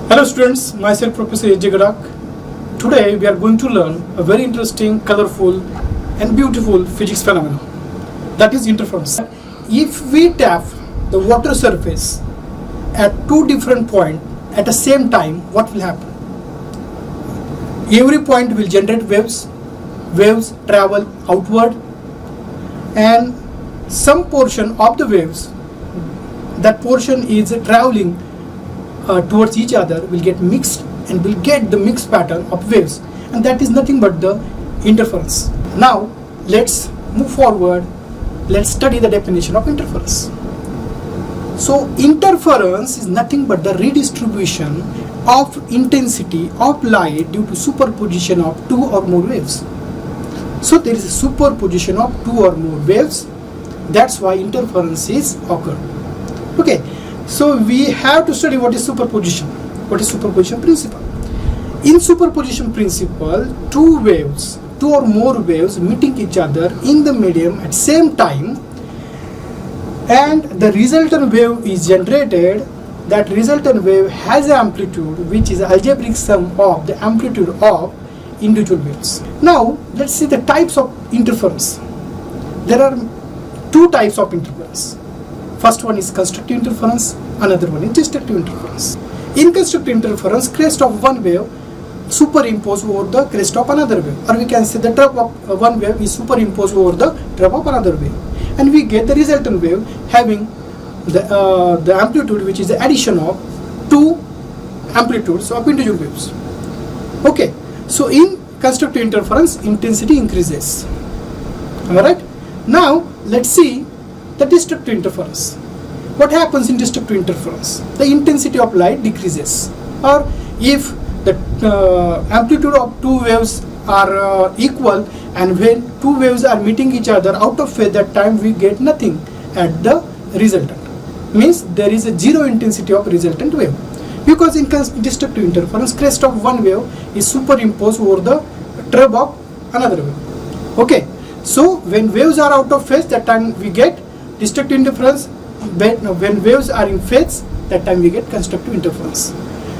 Hello students, myself Professor A.J. Gadak. Today we are going to learn a very interesting, colorful and beautiful physics phenomenon, that is interference. If we tap the water surface at two different points at the same time, what will happen? Every point will generate waves. Waves travel outward, and some portion of the waves, that portion is traveling towards each other, will get mixed and will get the mixed pattern of waves, and that is nothing but the interference. Now let's move forward. Let's study the definition of interference. So interference is nothing but the redistribution of intensity of light due to superposition of two or more waves. So there is a superposition of two or more waves. That's why interference is occurred. Okay. So we have to study what is superposition. What is superposition principle? In superposition principle, two or more waves meeting each other in the medium at same time, and the resultant wave is generated. That resultant wave has an amplitude which is algebraic sum of the amplitude of individual waves. Now let's see the types of interference. There are two types of interference. First one is constructive interference, another one is destructive interference. In constructive interference, crest of one wave superimposed over the crest of another wave, or we can say the drop of one wave is superimposed over the drop of another wave, and we get the resultant wave having the amplitude which is the addition of two amplitudes of individual waves. Okay, so in constructive interference, intensity increases. Alright, now let's see the destructive interference. What happens in destructive interference? The intensity of light decreases, or if the amplitude of two waves are equal, and when two waves are meeting each other out of phase, that time we get nothing at the resultant. Means there is a zero intensity of resultant wave, because in destructive interference, crest of one wave is superimposed over the drop of another wave. Okay, so when waves are out of phase, that time we get destructive interference. When waves are in phase, that time we get constructive interference.